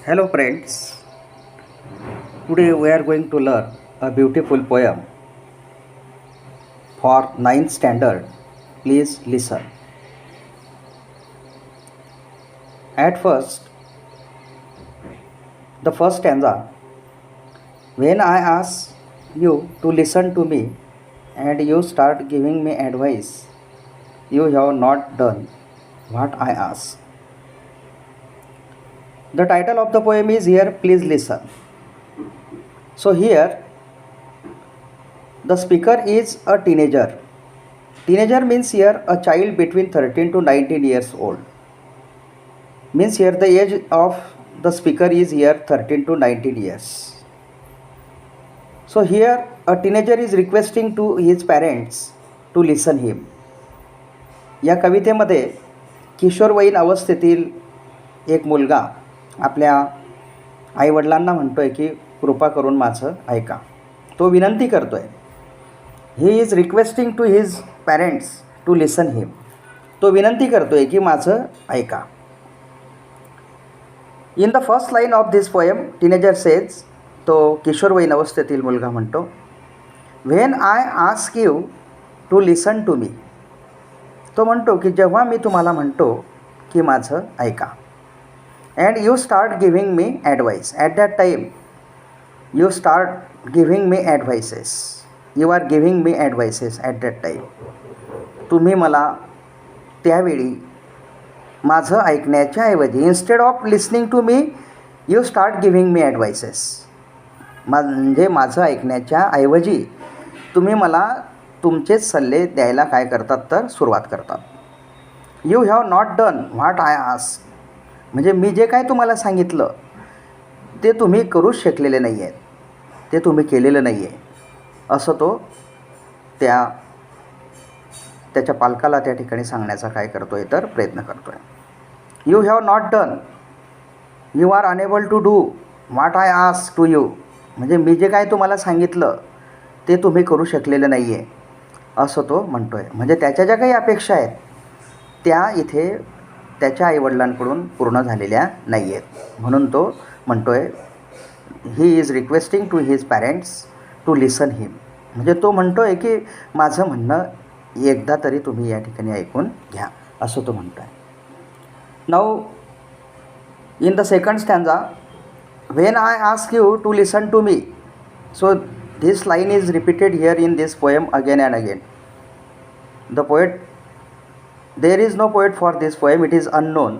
Hello friends, today we are going to learn a beautiful poem for ninth standard. Please listen. At first, the first stanza, when I ask you to listen to me and you start giving me advice, you have not done what I ask. The title of the poem is here, please listen. So here, the speaker is a teenager. Teenager means here a child between 13 to 19 years old. Means here the age of the speaker is here 13 to 19 years. So here a teenager is requesting to his parents to listen him. या कवितेमध्ये किशोरवयीन अवस्थेतील एक मुलगा आपल्या आईवडिलांना म्हणतोय की कृपा करून माझं ऐका. तो विनंती करतोय. He is requesting to his parents to listen him. तो विनंती करतोय की माझं ऐका. In the first line of this poem teenager says, तो किशोरवयीन अवस्थेतील मुलगा म्हणतो, when I ask you to listen to me. तो म्हणतो की जेव्हा मी तुम्हाला म्हणतो की माझं ऐका. And you start giving me advice. At that time you start giving me advices. You are giving me advices at that time. तुम्ही मला त्यावेळी माझं ऐकण्याच्या ऐवजी instead of listening to me you start giving me advices. म्हणजे माझं ऐकण्याच्या ऐवजी तुम्ही मला तुमचेच सल्ले द्यायला काय करतात तर सुरुवात करतात. You have not done what I ask. म्हणजे मी जे काय तुम्हाला सांगितलं ते तुम्ही करूच शकलेले नाही आहेत, ते तुम्ही केलेलं नाही आहे, असं तो त्याच्या पालकाला त्या ठिकाणी सांगण्याचा काय करतो आहे तर प्रयत्न करतो आहे. You have not done, you are unable to do what I ask to you. म्हणजे मी जे काय तुम्हाला सांगितलं ते तुम्ही करू शकलेलं नाही आहे, असं तो म्हणतो आहे. म्हणजे त्याच्या ज्या काही अपेक्षा आहेत त्या इथे त्याच्या आईवडिलांकडून पूर्ण झालेल्या नाही आहेत. म्हणून तो म्हणतो आहे he is requesting to his parents to listen him. म्हणजे तो म्हणतो आहे की माझं म्हणणं एकदा तरी तुम्ही या ठिकाणी ऐकून घ्या, असं तो म्हणतो आहे. Now in the second stanza, when I ask you to listen to me. So this line is repeated here in this poem again and again. The poet, there is no poet for this poem, it is unknown.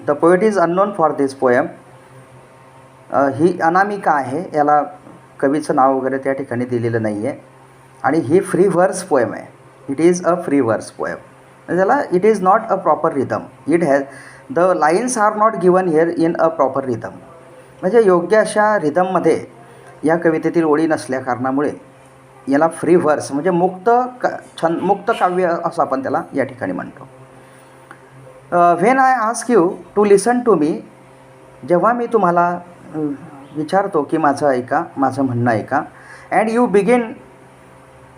The poet is unknown for this poem. ही अनामिका आहे, याला कवीचं नाव वगैरे त्या ठिकाणी दिलेलं नाही आहे. आणि ही फ्री वर्स पोएम आहे. It is a free verse poem. त्याला it is not a proper rhythm. It has the lines are not given here in a proper rhythm. म्हणजे योग्य अशा रिदममध्ये या कवितेतील ओळी नसल्या कारणामुळे याला फ्री व्हर्स म्हणजे मुक्त काव्य असं आपण त्याला या ठिकाणी म्हणतो. When I ask you to listen to me. जेव्हा मी तुम्हाला विचारतो की माझं ऐका, माझं म्हणणं ऐका. And you begin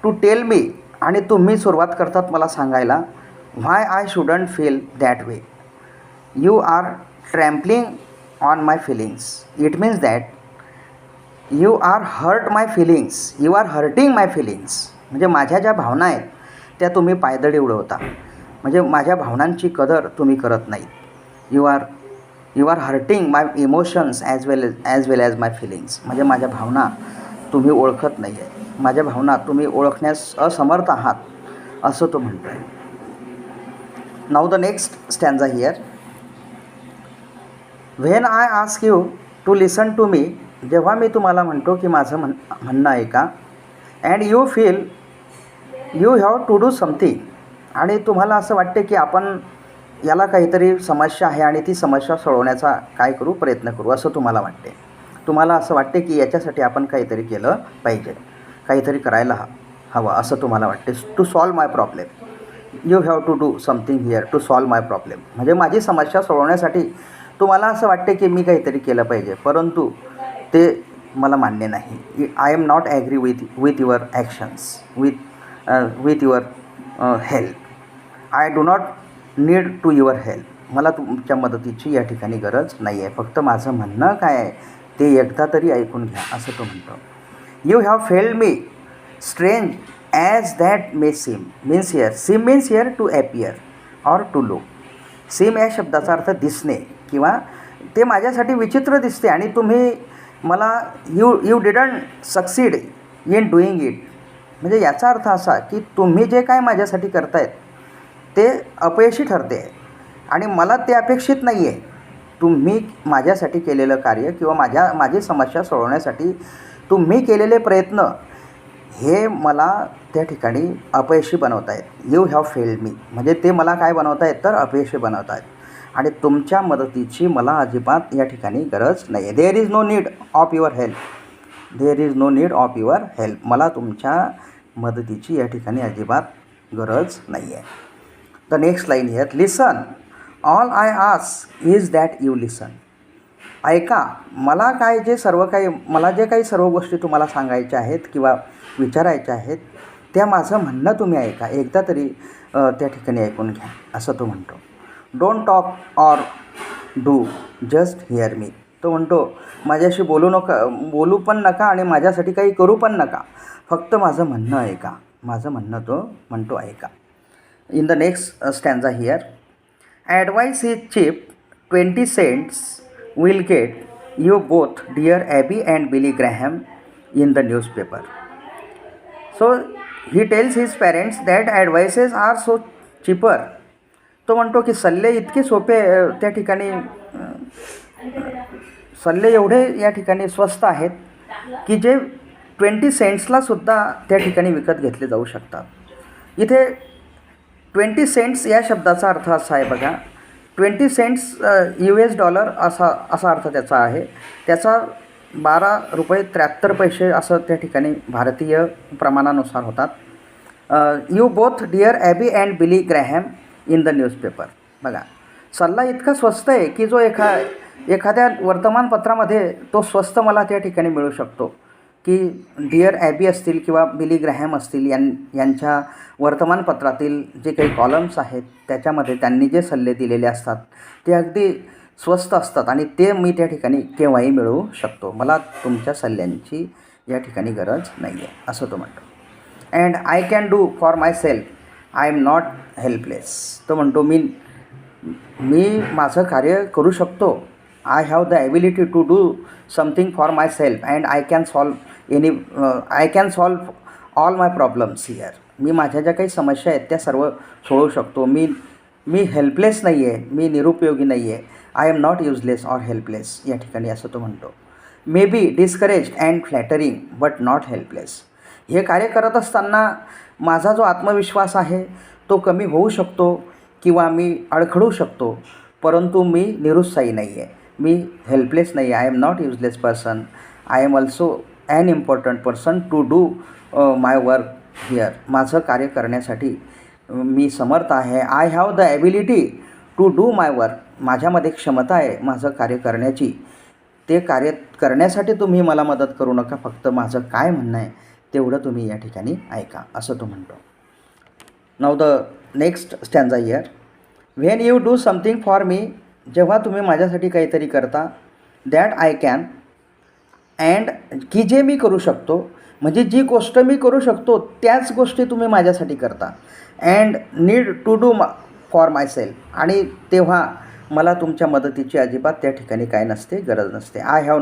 to tell me. आणि तुम्ही सुरुवात करतात मला सांगायला why I shouldn't feel that way. You are trampling on my feelings. It means that you are hurt my feelings. You are hurting my feelings. म्हणजे माझ्या ज्या भावना आहेत त्या तुम्ही पायदळी उडवता. म्हणजे माझ्या भावनांची कदर तुम्ही करत नाही. You are hurting my emotions as well as my feelings. म्हणजे माझ्या भावना तुम्ही ओळखत नाही आहे, माझ्या भावना तुम्ही ओळखण्यास असमर्थ आहात, असं तो म्हणतो आहे. Now the next stanza here, when I ask you to listen to me. जेव्हा मी तुम्हाला म्हणतो की माझं म्हणणं ऐका. And you feel you have to do something. आणि तुम्हाला असं वाटते की आपण याला काहीतरी समस्या आहे आणि ती समस्या सोडवण्याचा काय करू प्रयत्न करू, असं तुम्हाला वाटते. तुम्हाला असं वाटते की याच्यासाठी आपण काहीतरी केलं पाहिजे, काहीतरी करायला हवं, असं तुम्हाला वाटते. To solve my problem. You have to do something here to solve my problem. म्हणजे माझी समस्या सोडवण्यासाठी तुम्हाला असं वाटते की मी काहीतरी केलं पाहिजे, परंतु ते मला मान्य नाही. I am not agree with your actions, with your help. I do not need to your help. मला तुमच्या मदतीची या ठिकाणी गरज नाही आहे. फक्त माझं म्हणणं काय आहे ते एकदा तरी ऐकून घ्या, असं तो म्हणतो. You have failed me strange as that may seem means here. Seem means here to appear or to look. Seem या शब्दाचा अर्थ दिसणे किंवा ते माझ्यासाठी विचित्र दिसते आणि तुम्ही मला you didn't succeed in doing it. म्हणजे याचा अर्थ असा की तुम्ही जे काय माझ्यासाठी करतायत ते अपयशी ठरते आणि मला ते अपेक्षित नाही आहे. तुम्ही माझ्यासाठी केलेलं कार्य किंवा माझी समस्या सोडवण्यासाठी तुम्ही केलेले प्रयत्न हे मला त्या ठिकाणी अपयशी बनवत आहेत. यू हॅव फेल्ड मी म्हणजे ते मला काय बनवत आहेत तर अपयशी बनवत आहेत आणि तुमच्या मदतीची मला अजिबात या ठिकाणी गरज नाही आहे. There is no need of your help. There is no need of your help. मला तुमच्या मदतीची या ठिकाणी अजिबात गरज नाही आहे. The next line here. Listen all I ask is that you listen. ऐका, मला काय जे सर्व गोष्टी तुम्हाला सांगायच्या आहेत किंवा विचारायच्या आहेत त्या माझं म्हणणं तुम्ही ऐका. एकदा तरी त्या ठिकाणी ऐकून घ्या, असं तो म्हणतो. Don't talk or do just hear me. तो म्हणतो माझ्याशी बोलू पण नका आणि माझ्यासाठी काही करू पण नका, फक्त माझं म्हणणं ऐका. माझं म्हणणं तो म्हणतो ऐका. In the next stanza here. Advice is cheap 20 cents will get you both dear Abby and Billy Graham in the newspaper. So he tells his parents that advices are so cheaper. तो म्हणतो की सल्ले इतके सोपे त्या ठिकाणी सल्ले एवढे या ठिकाणी स्वस्त आहेत की जे 20 centsलासुद्धा त्या ठिकाणी विकत घेतले जाऊ शकतात. इथे 20 cents या शब्दाचा अर्थ असा आहे बघा. 20 cents US डॉलर असा अर्थ त्याचा आहे. त्याचा ₹12.73 असं त्या ठिकाणी भारतीय प्रमाणानुसार होतात. You both dear Abby and Billy Graham in the newspaper. बघा, सल्ला इतका स्वस्त आहे की जो एखाद्या वर्तमानपत्रामध्ये तो स्वस्त मला त्या ठिकाणी मिळू शकतो की डिअर ॲबी असतील किंवा बिली ग्रॅहम असतील यांच्या वर्तमानपत्रातील जे काही कॉलम्स आहेत त्याच्यामध्ये त्यांनी जे सल्ले दिलेले असतात ते अगदी स्वस्त असतात आणि ते मी त्या ठिकाणी केव्हाही मिळवू शकतो. मला तुमच्या सल्ल्यांची या ठिकाणी गरज नाही आहे, असं तो म्हणतो. And I can do for myself. I am not helpless. तो म्हणतो मी माझं कार्य करू शकतो. I have the ability to do something for myself and I can solve all my problems here. मी माझ्या ज्या काही समस्या आहेत त्या सर्व सोडवू शकतो. मी हेल्पलेस नाही आहे, मी निरुपयोगी नाही आहे. I am not useless or helpless या ठिकाणी, असं तो म्हणतो. May be discouraged and flattering but not helpless. हे कार्य करत असताना माझा जो आत्मविश्वास आहे तो कमी होऊ शकतो किंवा मी अडखळू शकतो, परंतु मी निरुत्साही नाही आहे. मी हेल्पलेस नाही आहे. I am not useless person. I am also an important person to do my work here. माझं कार्य करण्यासाठी मी समर्थ आहे. I have the ability to do my work. माझ्यामध्ये क्षमता आहे माझं कार्य करण्याची. ते कार्य करण्यासाठी तुम्ही मला मदत करू नका, फक्त माझं काय म्हणणं आहे तेवढं तुम्ही या ठिकाणी ऐका, असं तो म्हणतो. Now the next stanza here. When you do something for me. जेव्हा तुम्ही माझ्यासाठी काहीतरी करता. दॅट आय कॅन अँड की जे मी करू शकतो, म्हणजे जी गोष्ट मी करू शकतो त्याच गोष्टी तुम्ही माझ्यासाठी करता. And need to do for myself. आणि तेव्हा मला तुमच्या मदतीची अजिबात त्या ठिकाणी काय नसते, गरज नसते. I have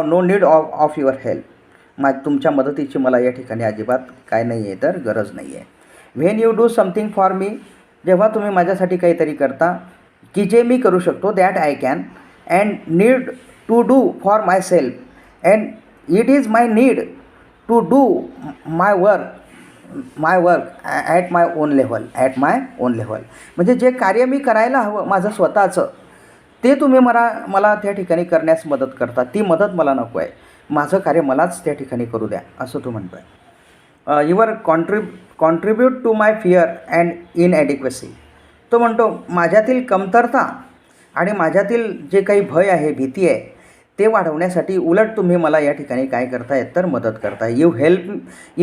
no need of your help. तुमच्या मदतीची मला या ठिकाणी अजिबात काय नाही आहे तर गरज नाही आहे. When you do something for me. जेव्हा तुम्ही माझ्यासाठी काहीतरी करता की जे मी करू शकतो. That I can and need to do for myself and it is my need to do my work at my own level. म्हणजे जे कार्य मी करायला हवं माझं स्वतःचं ते तुम्ही मला त्या ठिकाणी करण्यास मदत करता. ती मदत मला नको आहे. माझं कार्य मलाच त्या ठिकाणी करू द्या, असं तो म्हणतो आहे. Your contribute to my fear and inadequacy. तो म्हणतो माझ्यातील कमतरता आणि माझ्यातील जे काही भय आहे, भीती आहे ते वाढवण्यासाठी उलट तुम्ही मला या ठिकाणी काय करताय तर मदत करताय. You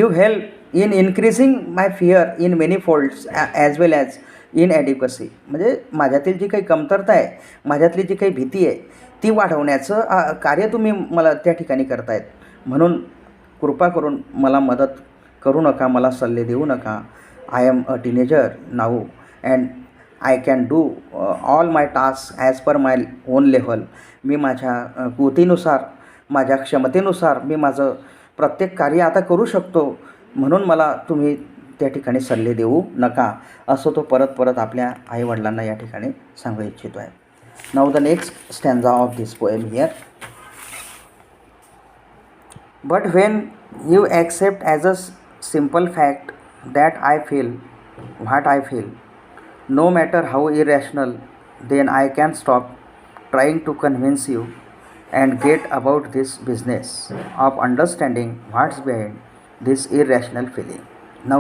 help in increasing my fear in many folds as well as inadequacy म्हणजे माझ्यातील जी काही कमतरता आहे, माझ्यातली जी काही भीती आहे ती वाढवण्याचं कार्य तुम्ही मला त्या ठिकाणी करतायत. म्हणून कृपा करून मला मदत करू नका, मला सल्ले देऊ नका. I am a teenager now and I can do all my task as per my own level. मी माझ्या कृतीनुसार, माझ्या क्षमतेनुसार मी माझं प्रत्येक कार्य आता करू शकतो. म्हणून मला तुम्ही त्या ठिकाणी सल्ले देऊ नका, असं तो परत परत आपल्या आईवडिलांना या ठिकाणी सांगू इच्छितो आहे. Now the next stanza of this poem here. But when you accept as a simple fact that I feel what I feel, no matter how irrational, then I can stop trying to convince you and get about this business of understanding what's behind this irrational feeling. Now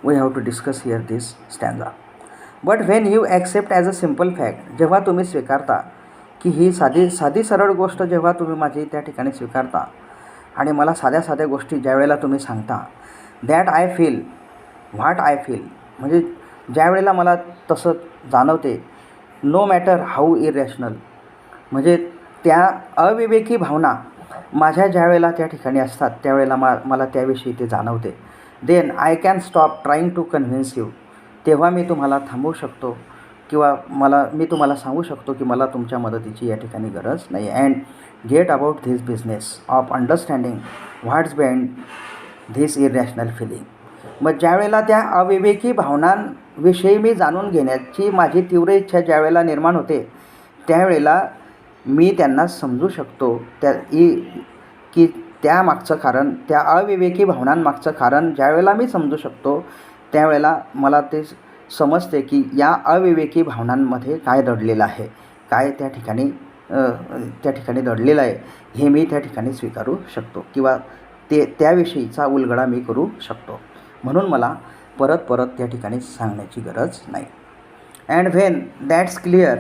we have to discuss here this stanza. But when you accept as a simple fact, जेव्हा तुम्ही स्वीकारता की ही साधी सरळ गोष्ट जेव्हा तुम्ही माझी त्या ठिकाणी स्वीकारता आणि मला साध्या गोष्टी ज्या वेळेला तुम्ही सांगता, that I feel what I feel, म्हणजे ज्या वेळेला मला तसं जाणवते, नो मॅटर हाऊ इरॅशनल, म्हणजे त्या अविवेकी भावना माझ्या ज्या वेळेला त्या ठिकाणी असतात त्यावेळेला मला त्याविषयी ते जाणवते. Then I can stop trying to convince you, तेव्हा मी तुम्हाला थांबवू शकतो किंवा मी तुम्हाला सांगू शकतो की मला तुमच्या मदतीची या ठिकाणी गरज नाही. And get about this business of understanding what's behind this irrational feeling. मग ज्यावेळेला त्या अविवेकी भावनांविषयी मी जाणून घेण्याची माझी तीव्र इच्छा ज्यावेळेला निर्माण होते, त्यावेळेला मी त्यांना समजू शकतो की त्यामागचं कारण, त्या अविवेकी भावनांमागचं कारण ज्यावेळेला मी समजू शकतो, त्यावेळेला मला ते समजते की या अविवेकी भावनांमध्ये काय दडलेलं आहे, काय त्या ठिकाणी दडलेलं आहे, हे मी त्या ठिकाणी स्वीकारू शकतो किंवा त्याविषयीचा उलगडा मी करू शकतो. म्हणून मला परत त्या ठिकाणी सांगण्याची गरज नाही. And when that's clear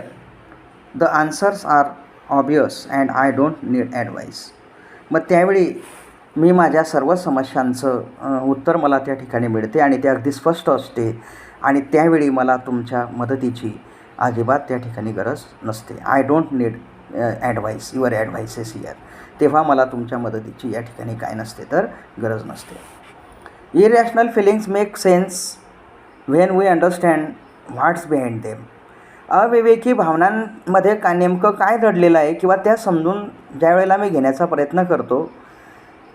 the answers are obvious and I don't need advice. मग त्यावेळी मी माझ्या सर्व समस्यांचं उत्तर मला त्या ठिकाणी मिळते आणि ते अगदी स्पष्ट असते आणि त्यावेळी मला तुमच्या मदतीची अजिबात त्या ठिकाणी गरज नसते. I don't need advice, your advices here. तेव्हा मला तुमच्या मदतीची या ठिकाणी काय नसते तर गरज नसते. Irrational feelings make sense when we understand what's behind them. अविवेकी भावनांमध्ये नेमकं काय दडलेलं आहे किंवा त्या समजून ज्या वेळेला मी घेण्याचा प्रयत्न करतो,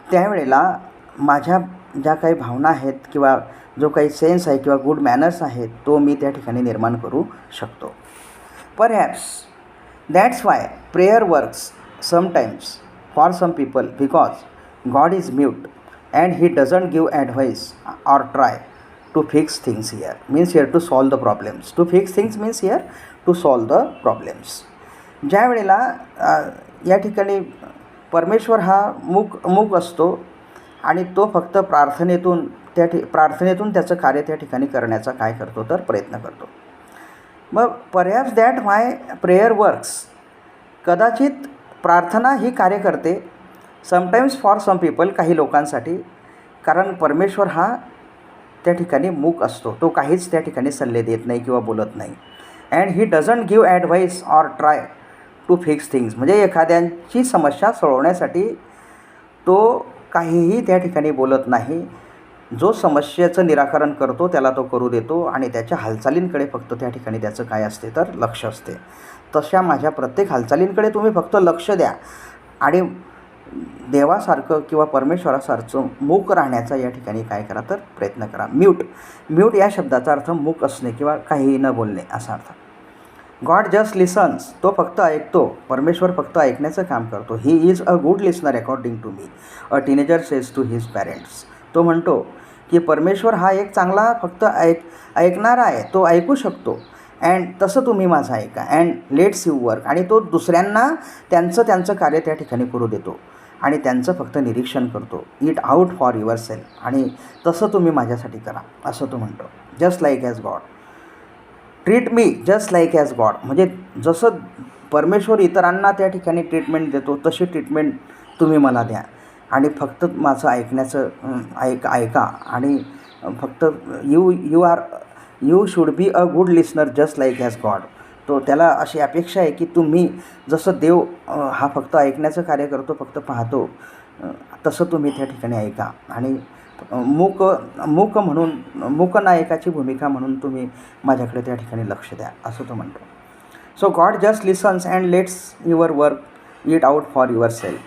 त्यावेळेला माझ्या ज्या काही भावना आहेत किंवा जो काही सेन्स आहे किंवा गुड मॅनर्स आहेत, तो मी त्या ठिकाणी निर्माण करू शकतो. Perhaps that's why prayer works sometimes for some people because God is mute and he doesn't give advice or try to fix things here. Means here to solve the problems. To fix things means here to solve the problems. ज्या वेळेला या ठिकाणी परमेश्वर हा मूक असतो आणि तो फक्त प्रार्थनेतून त्याचं कार्य त्या ठिकाणी करण्याचा काय करतो तर प्रयत्न करतो. मग perhaps that my prayer works, कदाचित प्रार्थना ही कार्य करते समटाईम्स फॉर सम पीपल, काही लोकांसाठी, कारण परमेश्वर हा त्या ठिकाणी मूक असतो, तो काहीच त्या ठिकाणी सल्ले देत नाही किंवा बोलत नाही. And he doesn't give advice or try to fix things, म्हणजे एखाद्यांची समस्या सोडवण्यासाठी तो काहीही त्या ठिकाणी बोलत नाही. जो समस्येचं निराकरण करतो त्याला तो करू देतो आणि त्याच्या हालचालींकडे फक्त त्या ठिकाणी त्याचं काय असते तर लक्ष असते. तशा माझ्या प्रत्येक हालचालींकडे तुम्ही फक्त लक्ष द्या आणि देवासारखं किंवा परमेश्वरासारखं मूक राहण्याचा या ठिकाणी काय करा तर प्रयत्न करा. म्यूट या शब्दाचा अर्थ मूक असणे किंवा काहीही न बोलणे असा अर्थ. गॉड जस्ट लिसन्स, तो फक्त ऐकतो, परमेश्वर फक्त ऐकण्याचं काम करतो. He is a good listener according to me, a teenager says to his parents. तो म्हणतो की परमेश्वर हा एक चांगला फक्त ऐकणारा आहे, तो ऐकू शकतो. अँड तसं तुम्ही माझं ऐका. अँड लेट्स यू वर्क, आणि तो दुसऱ्यांना त्यांचं कार्य त्या ठिकाणी करू देतो आणि त्यांचं फक्त निरीक्षण करतो. It out for your self, आणि तसं तुम्ही माझ्यासाठी करा असं तो म्हणतो. Just like as God treat me just like as God, म्हणजे जसं परमेश्वर इतरांना त्या ठिकाणी ट्रीटमेंट देतो तशी ट्रीटमेंट तुम्ही मला द्या आणि फक्त माझं ऐकण्याचं ऐका आणि फक्त you should be a good listener just like as God. तो त्याला अशी अपेक्षा आहे की तुम्ही जसं देव हा फक्त ऐकण्याचं कार्य करतो, फक्त पाहतो, तसं तुम्ही त्या ठिकाणी ऐका. आणि मूक म्हणून, मूकनायकाची भूमिका म्हणून तुम्ही माझ्याकडे त्या ठिकाणी लक्ष द्या, असं तो म्हणतो. So god just listens and lets your work it out for yourself.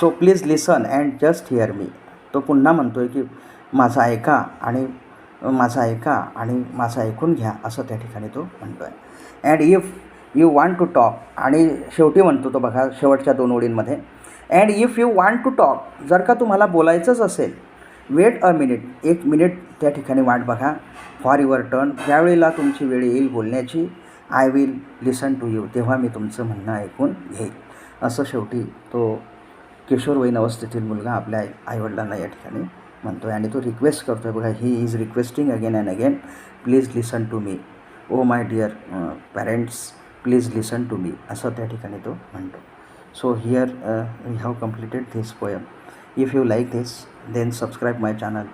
So please listen and just hear me. तो पुन्हा म्हणतो आहे की माझं ऐका आणि माझं ऐकून घ्या, असं त्या ठिकाणी तो म्हणतो आहे. And if you want to talk, आणि शेवटी म्हणतो तो बघा शेवटच्या 2 ओळींमध्ये, and if you want to talk, जर का तुम्हाला बोलायचंच असेल, वेट अ मिनिट, 1 मिनिट त्या ठिकाणी वाट बघा, फॉर युअर टर्न, ज्यावेळेला तुमची वेळ येईल बोलण्याची, I will listen to you, तेव्हा मी तुमचं म्हणणं ऐकून घेईल, असं शेवटी तो किशोरवयीन अवस्थेतील मुलगा आपल्या आईवडिलांना या ठिकाणी म्हणतो आहे. आणि तो रिक्वेस्ट करतो आहे बघा, he is requesting again and again, please listen to me, oh my dear parents, please listen to me, असं त्या ठिकाणी तो म्हणतो. So here we have completed this poem. If you like this then subscribe my channel.